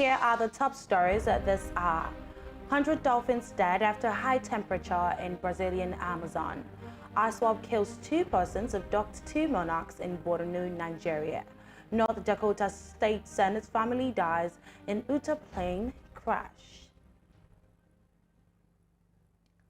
Here are the top stories this hour. 100 dolphins dead after high temperature in Brazilian Amazon. ISWAP kills 2 persons, abducts 2 monarchs in Borno, Nigeria. North Dakota State Senate family dies in Utah plane crash.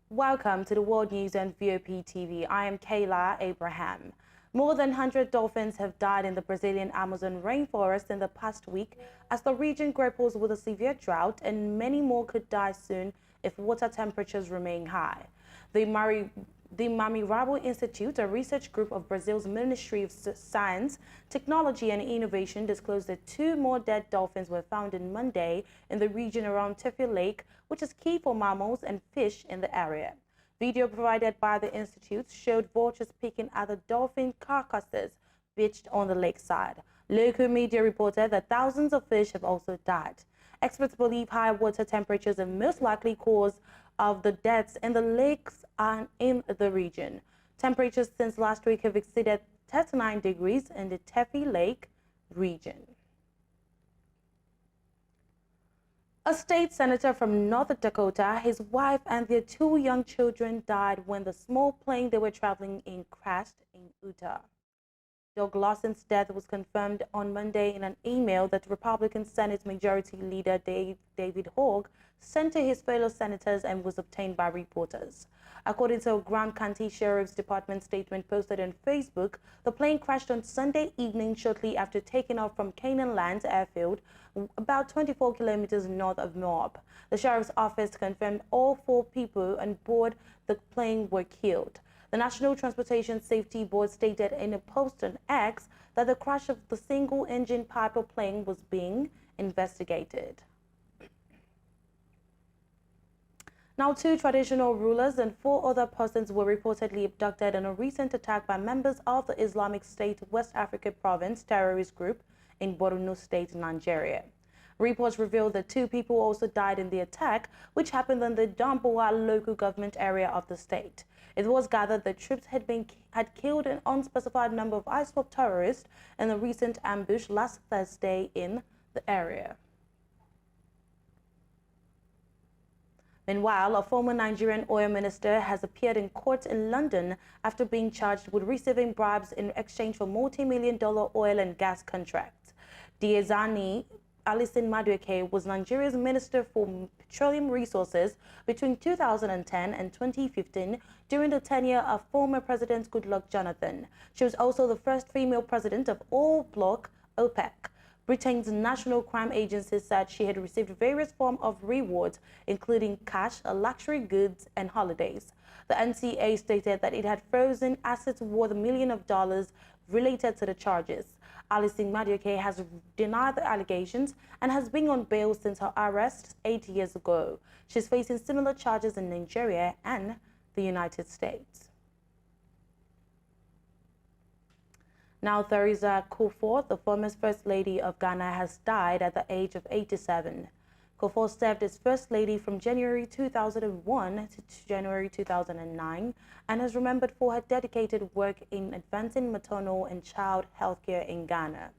Welcome to the World News on VOP TV. I am Kayla Abraham. More than 100 dolphins have died in the Brazilian Amazon rainforest in the past week as the region grapples with a severe drought, and many more could die soon if water temperatures remain high. The Mamirabo Institute, a research group of Brazil's Ministry of Science, Technology and Innovation, disclosed that 2 more dead dolphins were found on Monday in the region around Tefé Lake, which is key for mammals and fish in the area. Video provided by the institute showed vultures picking at the dolphin carcasses beached on the lakeside. Local media reported that thousands of fish have also died. Experts believe high water temperatures are most likely cause of the deaths in the lakes and in the region. Temperatures since last week have exceeded 39 degrees in the Tefé Lake region. A state senator from North Dakota, his wife, and their 2 young children died when the small plane they were traveling in crashed in Utah. Doug Lawson's death was confirmed on Monday in an email that Republican Senate Majority Leader David Hogg sent to his fellow senators and was obtained by reporters. According to a Grant County Sheriff's Department statement posted on Facebook, the plane crashed on Sunday evening shortly after taking off from Canaan Lands Airfield, about 24 kilometers north of Moab. The sheriff's office confirmed all 4 people on board the plane were killed. The National Transportation Safety Board stated in a post on X that the crash of the single-engine Piper plane was being investigated. Now, 2 traditional rulers and 4 other persons were reportedly abducted in a recent attack by members of the Islamic State West Africa Province terrorist group in Borno State, Nigeria. Reports reveal that 2 people also died in the attack, which happened in the Damboa local government area of the state. It was gathered that troops had killed an unspecified number of ISWAP terrorists in a recent ambush last Thursday in the area. Meanwhile, a former Nigerian oil minister has appeared in court in London after being charged with receiving bribes in exchange for multi-million-dollar oil and gas contracts. Diezani Alison Madueke was Nigeria's Minister for Petroleum Resources between 2010 and 2015 during the tenure of former President Goodluck Jonathan. She was also the first female president of oil bloc OPEC. Britain's National Crime Agency said she had received various forms of rewards, including cash, luxury goods, and holidays. The NCA stated that it had frozen assets worth millions of dollars related to the charges. Alison Madueke has denied the allegations and has been on bail since her arrest 8 years ago. She's facing similar charges in Nigeria and the United States. Now, Theresa Kufuor, the former First Lady of Ghana, has died at the age of 87. Kufuor served as First Lady from January 2001 to January 2009 and is remembered for her dedicated work in advancing maternal and child health care in Ghana.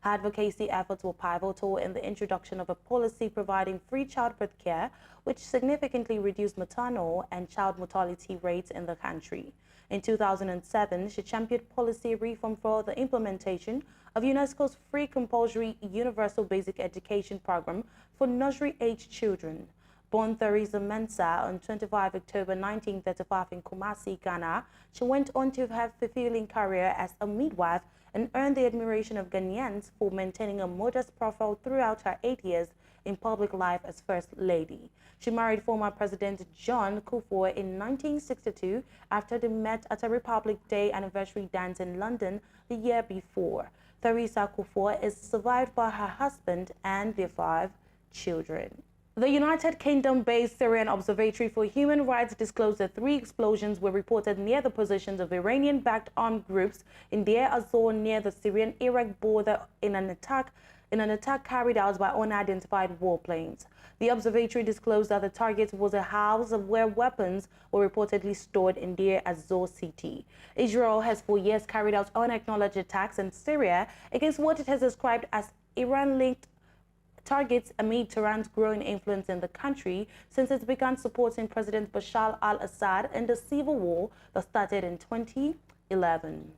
Her advocacy efforts were pivotal in the introduction of a policy providing free childbirth care, which significantly reduced maternal and child mortality rates in the country. In 2007, she championed policy reform for the implementation of UNESCO's free compulsory universal basic education program for nursery-age children. Born Theresa Mensah on 25 October 1935 in Kumasi, Ghana, she went on to have a fulfilling career as a midwife and earned the admiration of Ghanaians for maintaining a modest profile throughout her 8 years in public life as First Lady. She married former President John Kufuor in 1962 after they met at a Republic Day anniversary dance in London the year before. Theresa Kufuor is survived by her husband and their 5 children. The United Kingdom-based Syrian Observatory for Human Rights disclosed that 3 explosions were reported near the positions of Iranian-backed armed groups in Deir ez-Zor near the Syrian-Iraq border in an attack carried out by unidentified warplanes. The observatory disclosed that the target was a house where weapons were reportedly stored in Deir ez-Zor city. Israel has for years carried out unacknowledged attacks in Syria against what it has described as Iran-linked targets amid Tehran's growing influence in the country since it began supporting President Bashar al-Assad in the civil war that started in 2011.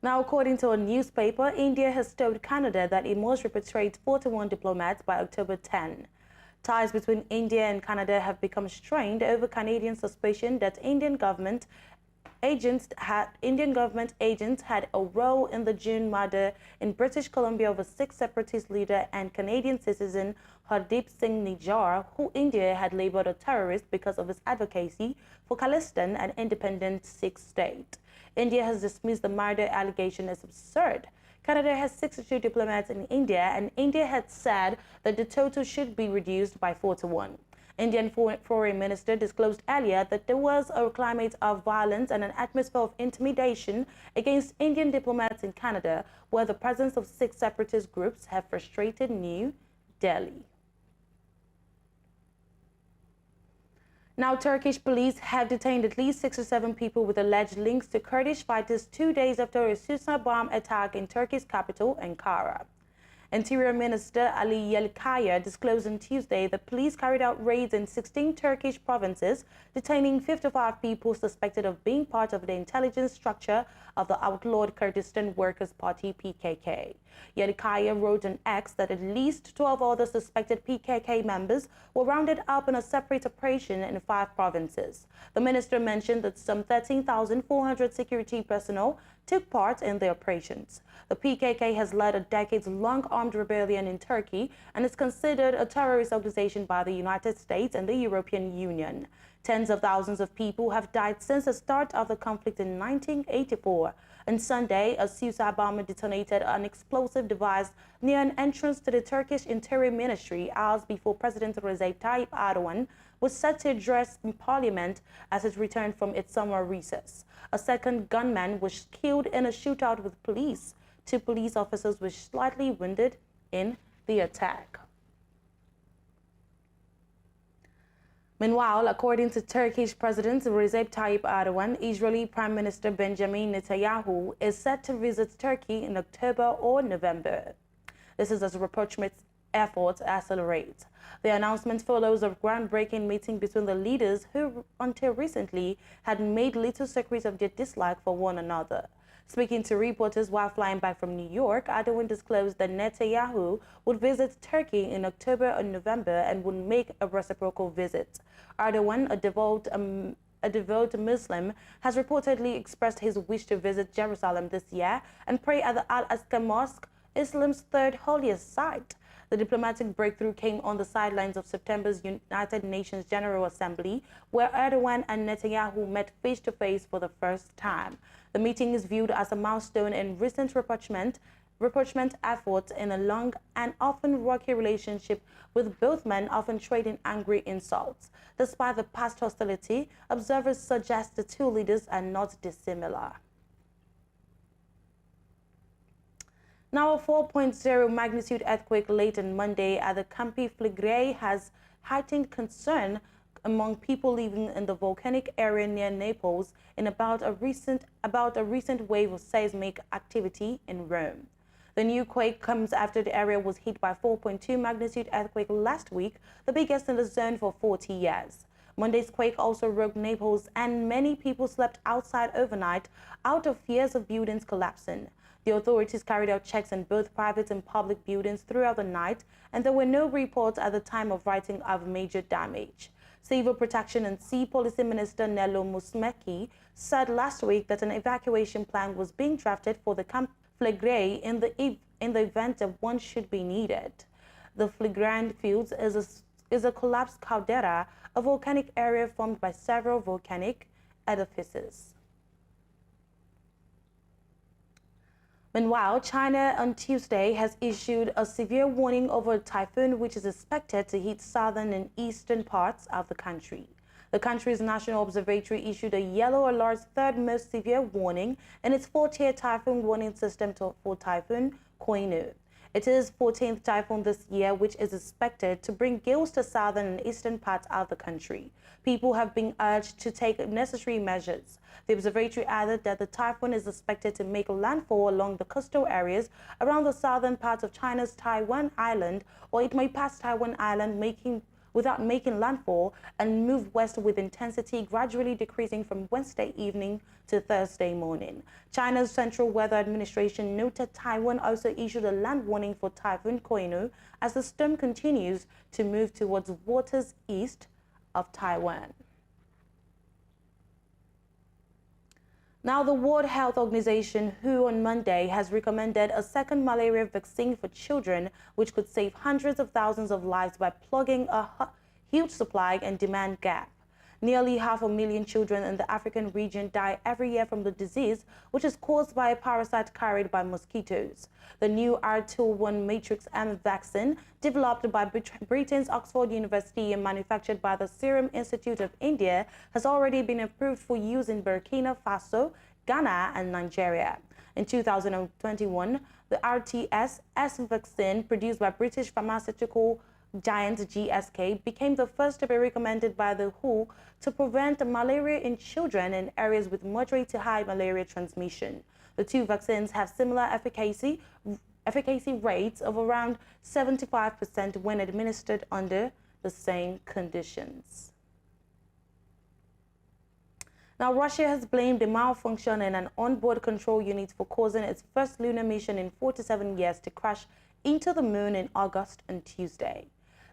Now, according to a newspaper, India has told Canada that it must repatriate 41 diplomats by October 10. Ties between India and Canada have become strained over Canadian suspicion that Indian government agents had a role in the June murder in British Columbia of a Sikh separatist leader and Canadian citizen Hardeep Singh Nijjar, who India had labeled a terrorist because of his advocacy for Khalistan, an independent Sikh state. India has dismissed the murder allegation as absurd. Canada has 62 diplomats in India, and India had said that the total should be reduced by 4 to 1. Indian Foreign Minister disclosed earlier that there was a climate of violence and an atmosphere of intimidation against Indian diplomats in Canada, where the presence of Sikh separatist groups have frustrated New Delhi. Now, Turkish police have detained at least 67 people with alleged links to Kurdish fighters 2 days after a suicide bomb attack in Turkey's capital, Ankara. Interior Minister Ali Yerlikaya disclosed on Tuesday that police carried out raids in 16 Turkish provinces, detaining 55 people suspected of being part of the intelligence structure of the outlawed Kurdistan Workers' Party (PKK). Yerlikaya wrote on X that at least 12 other suspected PKK members were rounded up in a separate operation in 5 provinces. The minister mentioned that some 13,400 security personnel took part in the operations. The PKK has led a decades-long armed rebellion in Turkey and is considered a terrorist organization by the United States and the European Union. Tens of thousands of people have died since the start of the conflict in 1984. On Sunday, a suicide bomber detonated an explosive device near an entrance to the Turkish Interior Ministry hours before President Recep Tayyip Erdogan was set to address in parliament as it returned from its summer recess. A second gunman was killed in a shootout with police. 2 police officers were slightly wounded in the attack. Meanwhile, according to Turkish President Recep Tayyip Erdogan, Israeli Prime Minister Benjamin Netanyahu is set to visit Turkey in October or November. This is as rapprochement's efforts accelerate. The announcement follows a groundbreaking meeting between the leaders who, until recently, had made little secret of their dislike for one another. Speaking to reporters while flying back from New York, Erdogan disclosed that Netanyahu would visit Turkey in October or November and would make a reciprocal visit. Erdogan, a devout Muslim, has reportedly expressed his wish to visit Jerusalem this year and pray at the Al-Aqsa Mosque, Islam's third holiest site. The diplomatic breakthrough came on the sidelines of September's United Nations General Assembly, where Erdogan and Netanyahu met face-to-face for the first time. The meeting is viewed as a milestone in recent rapprochement efforts in a long and often rocky relationship, with both men often trading angry insults. Despite the past hostility, observers suggest the two leaders are not dissimilar. Now, a 4.0 magnitude earthquake late on Monday at the Campi Flegrei has heightened concern among people living in the volcanic area near Naples about a recent wave of seismic activity in Rome. The new quake comes after the area was hit by 4.2 magnitude earthquake last week, the biggest in the zone for 40 years. Monday's quake also rocked Naples, and many people slept outside overnight out of fears of buildings collapsing. The authorities carried out checks on both private and public buildings throughout the night, and there were no reports at the time of writing of major damage. Civil Protection and Sea Policy Minister Nello Musumeci said last week that an evacuation plan was being drafted for the Camp Flegrei in the event that one should be needed. The Flegrei Fields is a collapsed caldera, a volcanic area formed by several volcanic edifices. Meanwhile, China on Tuesday has issued a severe warning over a typhoon which is expected to hit southern and eastern parts of the country. The country's National Observatory issued a yellow alert, third most severe warning in its 4-tier typhoon warning system for Typhoon Koinu. It is 14th typhoon this year, which is expected to bring gales to southern and eastern parts of the country. People have been urged to take necessary measures. The observatory added that the typhoon is expected to make landfall along the coastal areas around the southern part of China's Taiwan Island, or it may pass Taiwan Island without making landfall and move west with intensity gradually decreasing from Wednesday evening to Thursday morning. China's Central Weather Administration noted Taiwan also issued a land warning for Typhoon Koinu as the storm continues to move towards waters east of Taiwan. Now, the World Health Organization, WHO, on Monday has recommended a second malaria vaccine for children, which could save hundreds of thousands of lives by plugging a huge supply and demand gap. Nearly 500,000 children in the African region die every year from the disease, which is caused by a parasite carried by mosquitoes. The new R21 Matrix M vaccine, developed by Britain's Oxford University and manufactured by the Serum Institute of India, has already been approved for use in Burkina Faso, Ghana, and Nigeria. In 2021, the RTS-S vaccine, produced by British pharmaceutical giant GSK, became the first to be recommended by the WHO to prevent malaria in children in areas with moderate to high malaria transmission. The two vaccines have similar efficacy rates of around 75% when administered under the same conditions. Now, Russia has blamed a malfunction in an onboard control unit for causing its first lunar mission in 47 years to crash into the moon in August and Tuesday.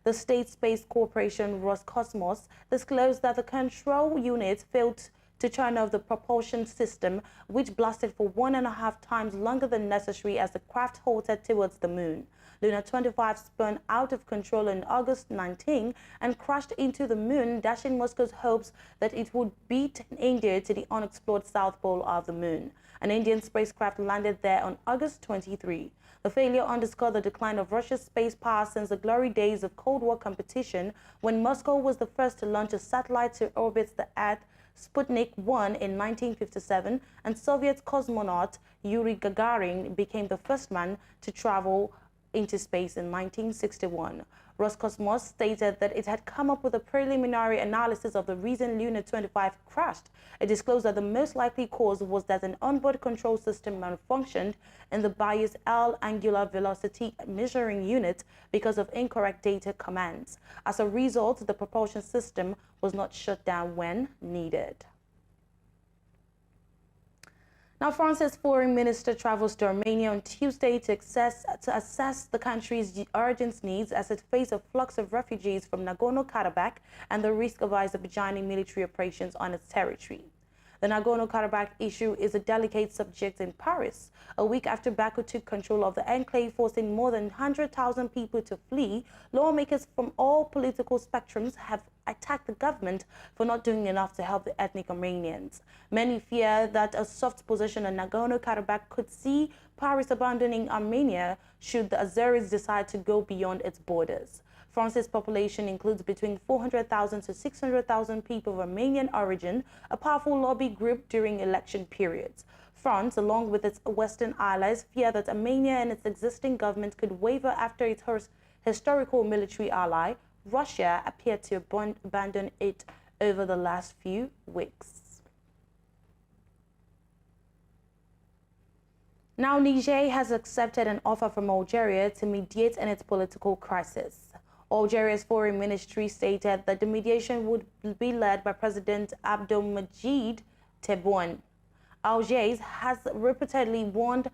The state space corporation Roscosmos disclosed that the control unit failed to turn off the propulsion system, which blasted for 1.5 times longer than necessary as the craft halted towards the moon. Luna 25 spun out of control on August 19 and crashed into the moon, dashing Moscow's hopes that it would beat India to the unexplored south pole of the moon. An Indian spacecraft landed there on August 23. The failure underscored the decline of Russia's space power since the glory days of Cold War competition, when Moscow was the first to launch a satellite to orbit the Earth, Sputnik 1, in 1957, and Soviet cosmonaut Yuri Gagarin became the first man to travel into space in 1961. Roscosmos stated that it had come up with a preliminary analysis of the reason Luna 25 crashed. It disclosed that the most likely cause was that an onboard control system malfunctioned in the bias L angular velocity measuring unit because of incorrect data commands. As a result, the propulsion system was not shut down when needed. Now, France's foreign minister travels to Armenia on Tuesday to assess the country's urgent needs as it faces a flux of refugees from Nagorno-Karabakh and the risk of Azerbaijani military operations on its territory. The Nagorno-Karabakh issue is a delicate subject in Paris, a week after Baku took control of the enclave, forcing more than 100,000 people to flee. Lawmakers from all political spectrums have attacked the government for not doing enough to help the ethnic Armenians. Many fear that a soft position on Nagorno-Karabakh could see Paris abandoning Armenia should the Azeris decide to go beyond its borders. France's population includes between 400,000 to 600,000 people of Armenian origin, a powerful lobby group during election periods. France, along with its Western allies, fear that Armenia and its existing government could waver after its historical military ally, Russia, appeared to abandon it over the last few weeks. Now, Niger has accepted an offer from Algeria to mediate in its political crisis. Algeria's foreign ministry stated that the mediation would be led by President Abdelmadjid Tebboune. Algiers has repeatedly warned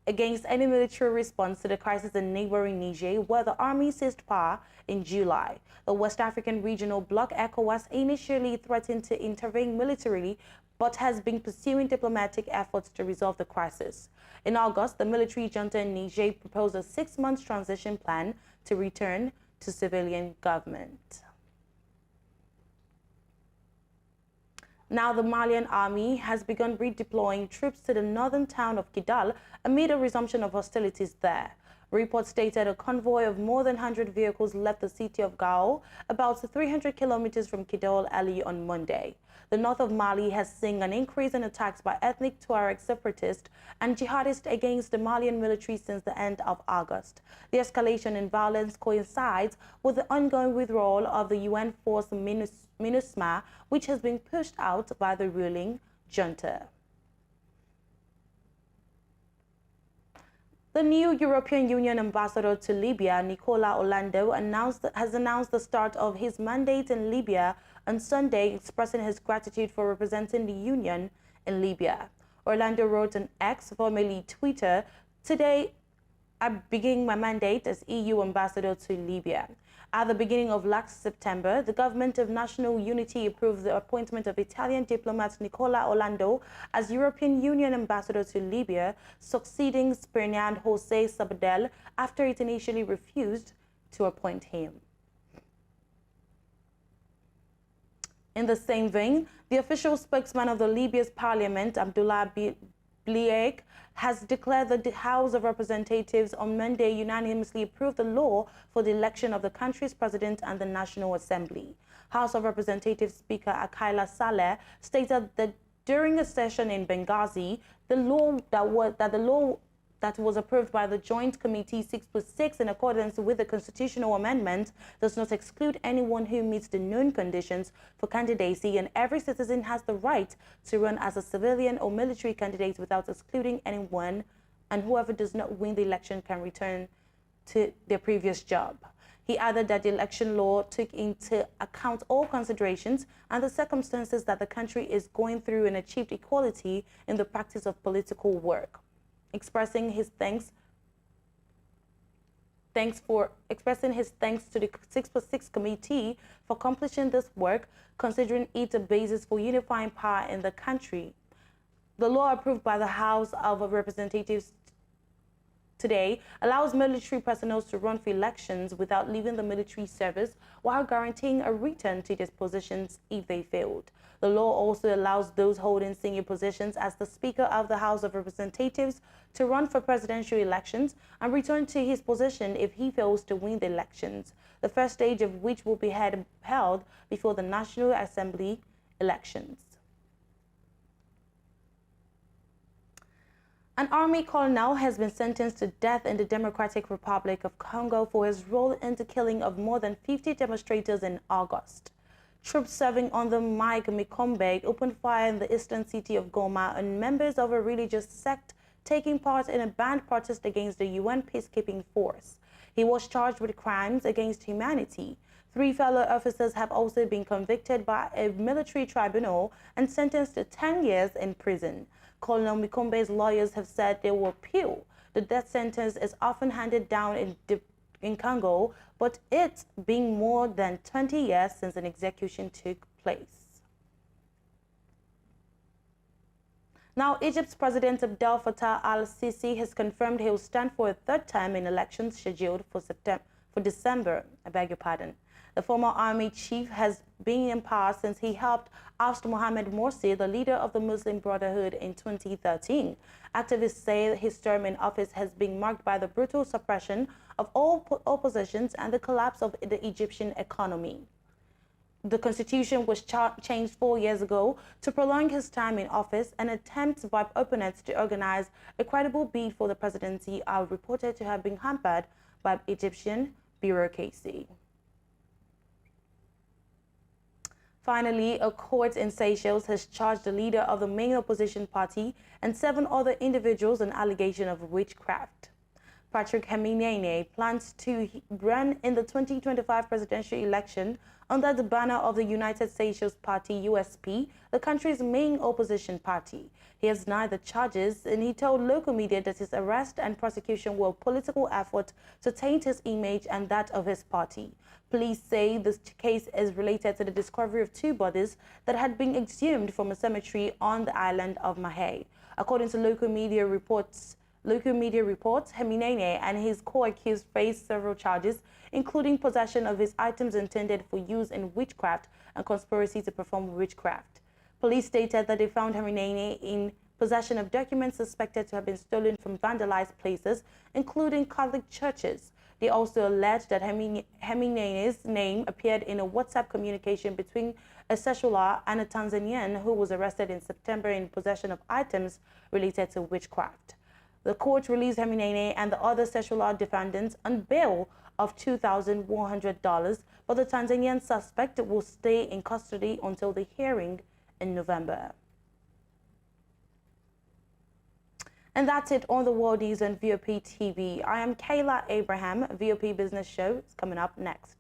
against any military response to the crisis in neighboring Niger, where the army seized power in July. The West African regional bloc ECOWAS initially threatened to intervene militarily, but has been pursuing diplomatic efforts to resolve the crisis. In August, the military junta in Niger proposed a 6-month transition plan to return to civilian government. Now, the Malian army has begun redeploying troops to the northern town of Kidal amid a resumption of hostilities there. Reports stated a convoy of more than 100 vehicles left the city of Gao, about 300 kilometers from Kidal early on Monday. The north of Mali has seen an increase in attacks by ethnic Tuareg separatists and jihadists against the Malian military since the end of August. The escalation in violence coincides with the ongoing withdrawal of the UN force MINUSMA, which has been pushed out by the ruling junta. The new European Union ambassador to Libya, Nicola Orlando, has announced the start of his mandate in Libya on Sunday, expressing his gratitude for representing the Union in Libya. Orlando wrote on X, formerly Twitter, "Today, I begin my mandate as EU ambassador to Libya." At the beginning of last September, the Government of National Unity approved the appointment of Italian diplomat Nicola Orlando as European Union ambassador to Libya, succeeding Spaniard José Sabadell after it initially refused to appoint him. In the same vein, the official spokesman of the Libya's parliament, Abdullah Bliaik, has declared that the House of Representatives on Monday unanimously approved the law for the election of the country's president and the National Assembly. House of Representatives Speaker Akaila Saleh stated that during a session in Benghazi, the law that was approved by the Joint Committee 6+6 in accordance with the constitutional amendment does not exclude anyone who meets the known conditions for candidacy, and every citizen has the right to run as a civilian or military candidate without excluding anyone, and whoever does not win the election can return to their previous job. He added that the election law took into account all considerations and the circumstances that the country is going through and achieved equality in the practice of political work. Expressing his thanks to the 6+6 committee for accomplishing this work, considering it a basis for unifying power in the country. The law approved by the House of Representatives today allows military personnel to run for elections without leaving the military service, while guaranteeing a return to their positions if they failed. The law also allows those holding senior positions as the Speaker of the House of Representatives to run for presidential elections and return to his position if he fails to win the elections, the first stage of which will be held before the National Assembly elections. An army colonel has been sentenced to death in the Democratic Republic of Congo for his role in the killing of more than 50 demonstrators in August. Troops serving under Mike Mikombe opened fire in the eastern city of Goma on members of a religious sect taking part in a banned protest against the UN peacekeeping force. He was charged with crimes against humanity. 3 fellow officers have also been convicted by a military tribunal and sentenced to 10 years in prison. Colonel Mikombe's lawyers have said they will appeal. The death sentence is often handed down in Congo, but it's been more than 20 years since an execution took place. Now, Egypt's President Abdel Fattah al-Sisi has confirmed he will stand for a 3rd term in elections scheduled for December. The former army chief has been in power since he helped oust Mohamed Morsi, the leader of the Muslim Brotherhood, in 2013. Activists say his term in office has been marked by the brutal suppression of all oppositions and the collapse of the Egyptian economy. The constitution was changed 4 years ago to prolong his time in office, and attempts by opponents to organize a credible bid for the presidency are reported to have been hampered by Egyptian bureaucracy. Finally, a court in Seychelles has charged the leader of the main opposition party and 7 other individuals on allegation of witchcraft. Patrick Khamenei plans to run in the 2025 presidential election under the banner of the United Seychelles Party, USP, the country's main opposition party. He has denied the charges, and he told local media that his arrest and prosecution were a political effort to taint his image and that of his party. Police say this case is related to the discovery of 2 bodies that had been exhumed from a cemetery on the island of Mahé. According to local media reports, Khamenei and his co-accused face several charges, including possession of his items intended for use in witchcraft and conspiracy to perform witchcraft. Police stated that they found Khamenei in possession of documents suspected to have been stolen from vandalized places, including Catholic churches. They also alleged that Khamenei's name appeared in a WhatsApp communication between a Sechula and a Tanzanian who was arrested in September in possession of items related to witchcraft. The court released Khamenei and the other Sechula defendants on bail of $2,100, but the Tanzanian suspect will stay in custody until the hearing in November. And that's it on the World News on VOP TV. I am Kayla Abraham. VOP Business Show is coming up next.